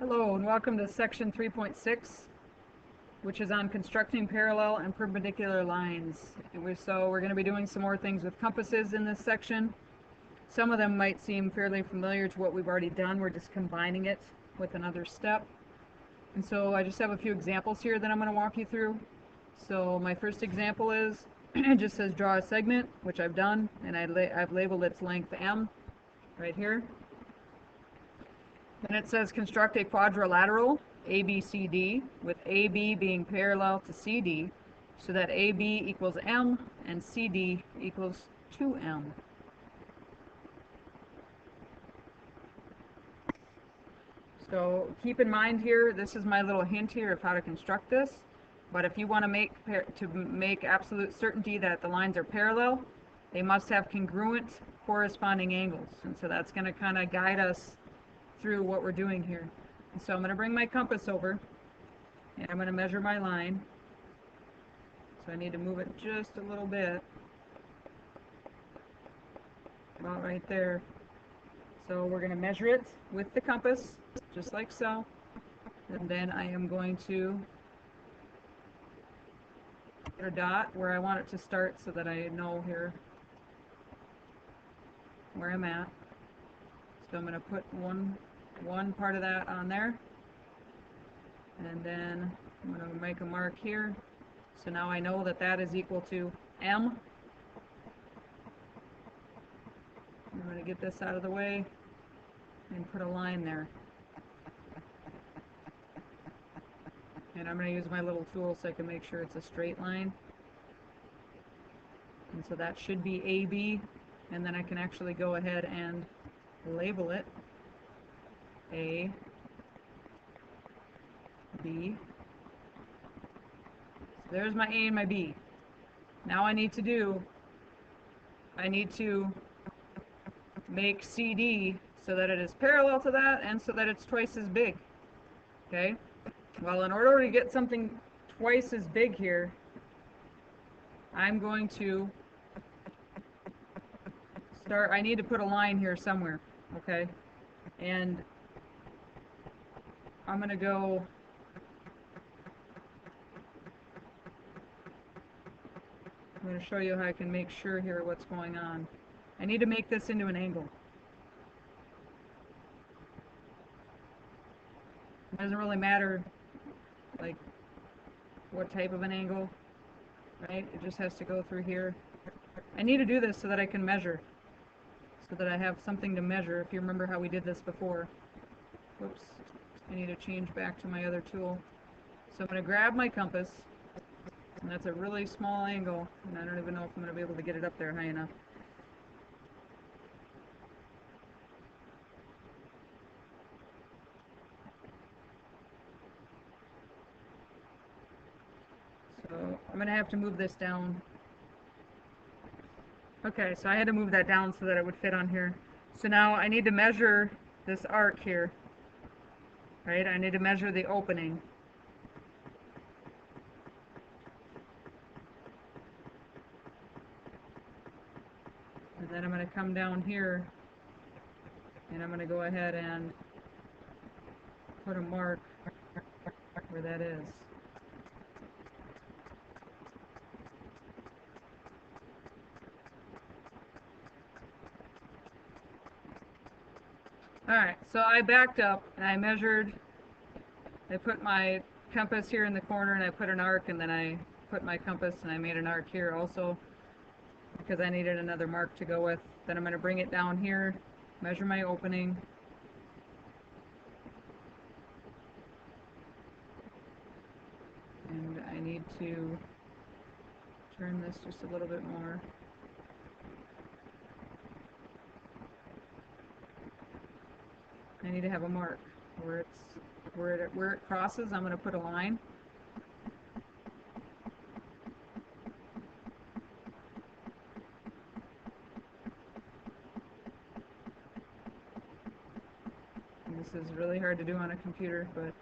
Hello and welcome to section 3.6, which is on constructing parallel and perpendicular lines. So we're going to be doing some more things with compasses in this section. Some of them might seem fairly familiar to what we've already done. We're just combining it with another step. And so I just have a few examples here that I'm going to walk you through. So my first example is, it just says draw a segment, which I've done, and I've labeled its length M right here. Then it says construct a quadrilateral ABCD with AB being parallel to CD so that AB equals M and CD equals 2M. So keep in mind here, this is my little hint here of how to construct this. But if you want to make absolute certainty that the lines are parallel, they must have congruent corresponding angles. And so that's going to kind of guide us through what we're doing here. And so I'm going to bring my compass over and I'm going to measure my line. So I need to move it just a little bit, about right there. So we're going to measure it with the compass, just like so. And then I am going to put a dot where I want it to start so that I know here where I'm at. So I'm going to put one part of that on there, and then I'm going to make a mark here. So now I know that that is equal to M. I'm going to get this out of the way and put a line there. And I'm going to use my little tool so I can make sure it's a straight line. And so that should be AB, and then I can actually go ahead and label it A, B. So there's my A and my B. Now I need to make CD so that it is parallel to that and so that it's twice as big. Okay? Well, in order to get something twice as big here, I'm going to I need to put a line here somewhere. Okay? And I'm going to go I'm going to show you how I can make sure here what's going on. I need to make this into an angle. It doesn't really matter like what type of an angle, right? It just has to go through here. I need to do this so that I can measure, so that I have something to measure. If you remember how we did this before. Whoops, I need to change back to my other tool. So I'm going to grab my compass, and that's a really small angle, and I don't even know if I'm going to be able to get it up there high enough. So I'm going to have to move this down. Okay, so I had to move that down so that it would fit on here. So now I need to measure this arc here, right? I need to measure the opening. And then I'm going to come down here and I'm going to go ahead and put a mark where that is. Alright, so I backed up and I measured, I put my compass here in the corner and I put an arc, and then I put my compass and I made an arc here also because I needed another mark to go with. Then I'm going to bring it down here, measure my opening. And I need to turn this just a little bit more. I need to have a mark where it crosses. I'm going to put a line. And this is really hard to do on a computer, but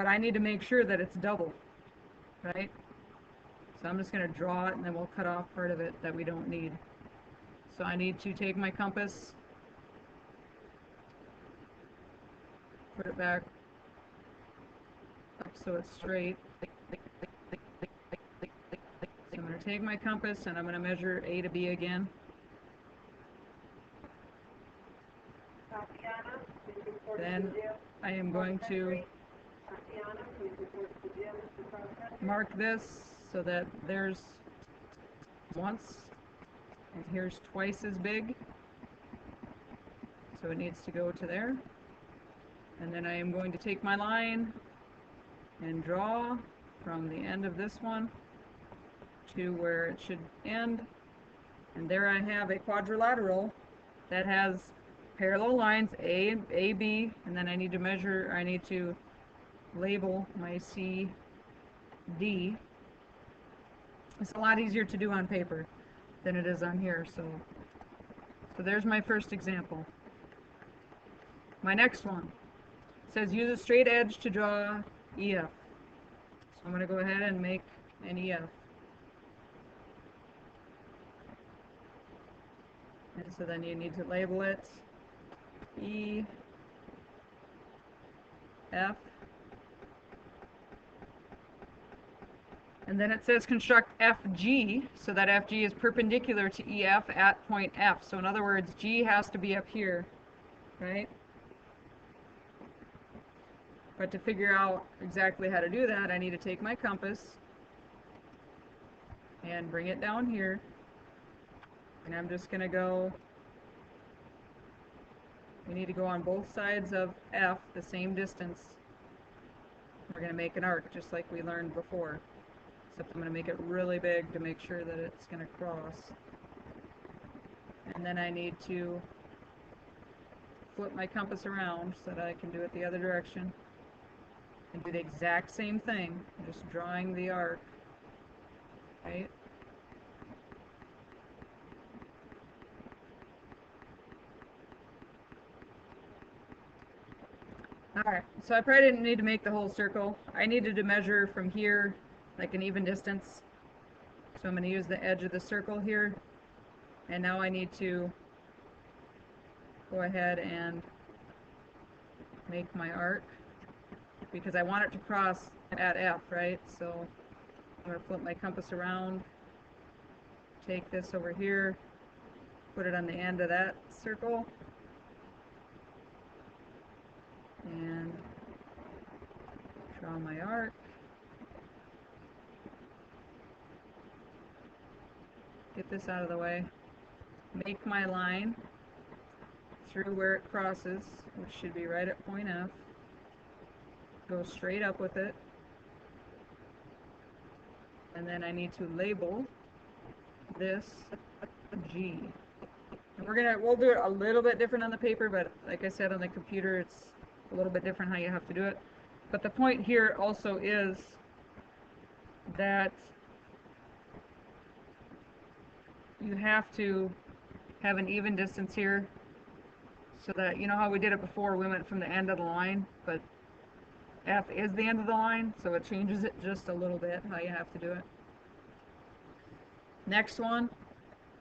I need to make sure that it's double, right? So I'm just going to draw it, and then we'll cut off part of it that we don't need. So I need to take my compass put it back up so it's straight. I'm going to take my compass and I'm going to measure A to B again. Then I am going to mark this so that there's once and here's twice as big. So it needs to go to there. And then I am going to take my line and draw from the end of this one to where it should end. And there I have a quadrilateral that has parallel lines A, B, and then I need to measure, I need to label my C, D. It's a lot easier to do on paper than it is on here, so there's my first example. My next one says use a straight edge to draw EF. So I'm going to go ahead and make an EF. And so then you need to label it E, F. And then it says construct FG, so that FG is perpendicular to EF at point F. So in other words, G has to be up here, right? But to figure out exactly how to do that, I need to take my compass and bring it down here. And I'm just going to go, we need to go on both sides of F the same distance. We're going to make an arc just like we learned before. Except I'm going to make it really big to make sure that it's going to cross. And then I need to flip my compass around so that I can do it the other direction. And do the exact same thing, just drawing the arc, right? Alright, so I probably didn't need to make the whole circle. I needed to measure from here, like an even distance. So I'm going to use the edge of the circle here. And now I need to go ahead and make my arc, because I want it to cross at F, right? So I'm going to flip my compass around, take this over here, put it on the end of that circle, and draw my arc. Get this out of the way. Make my line through where it crosses, which should be right at point F. Go straight up with it. And then I need to label this G. And we'll do it a little bit different on the paper, but like I said, on the computer it's a little bit different how you have to do it. But the point here also is that you have to have an even distance here, so that, you know how we did it before, we went from the end of the line, but F is the end of the line, so it changes it just a little bit how you have to do it. Next one,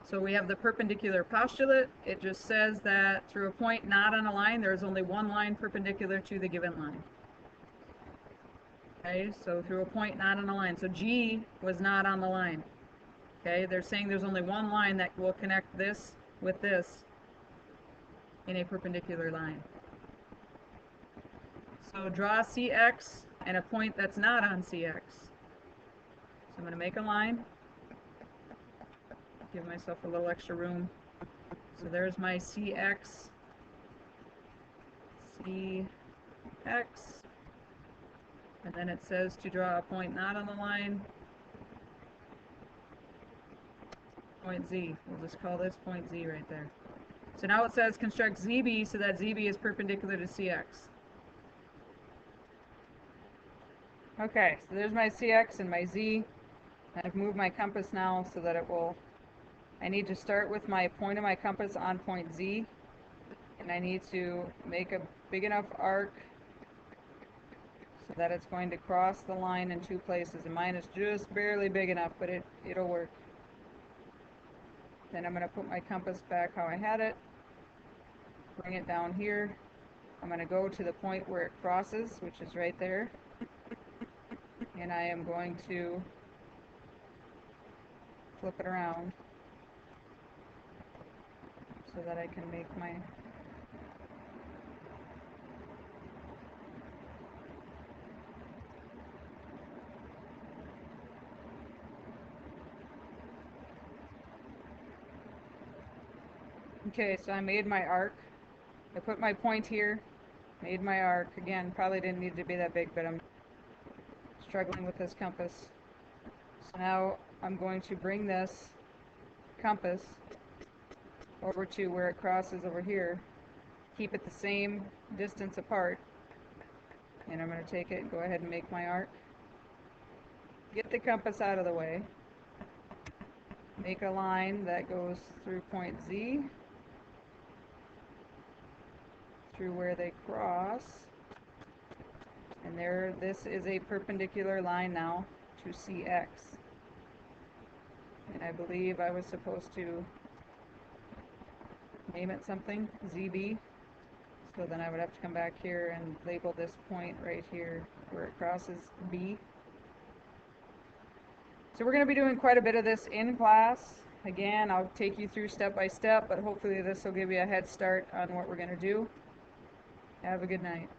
so we have the perpendicular postulate. It just says that through a point not on a line, there is only one line perpendicular to the given line. Okay, so through a point not on a line. So G was not on the line. Okay, they're saying there's only one line that will connect this with this in a perpendicular line. So draw CX and a point that's not on CX. So I'm going to make a line, give myself a little extra room. So there's my CX, CX, and then it says to draw a point not on the line, point Z. We'll just call this point Z right there. So now it says construct ZB, so that ZB is perpendicular to CX. Okay, so there's my CX and my Z. I've moved my compass now so that it will, I need to start with my point of my compass on point Z, and I need to make a big enough arc so that it's going to cross the line in two places, and mine is just barely big enough, but it'll work. Then I'm going to put my compass back how I had it, bring it down here, I'm going to go to the point where it crosses, which is right there, and I am going to flip it around so that I can make my okay, so I made my arc. I put my point here, made my arc. Again, probably didn't need to be that big, but I'm struggling with this compass. So now I'm going to bring this compass over to where it crosses over here. Keep it the same distance apart. And I'm going to take it and go ahead and make my arc. Get the compass out of the way. Make a line that goes through point Z, through where they cross. And there, this is a perpendicular line now to CX. And I believe I was supposed to name it something, ZB. So then I would have to come back here and label this point right here where it crosses B. So we're going to be doing quite a bit of this in class. Again, I'll take you through step by step, but hopefully this will give you a head start on what we're going to do. Have a good night.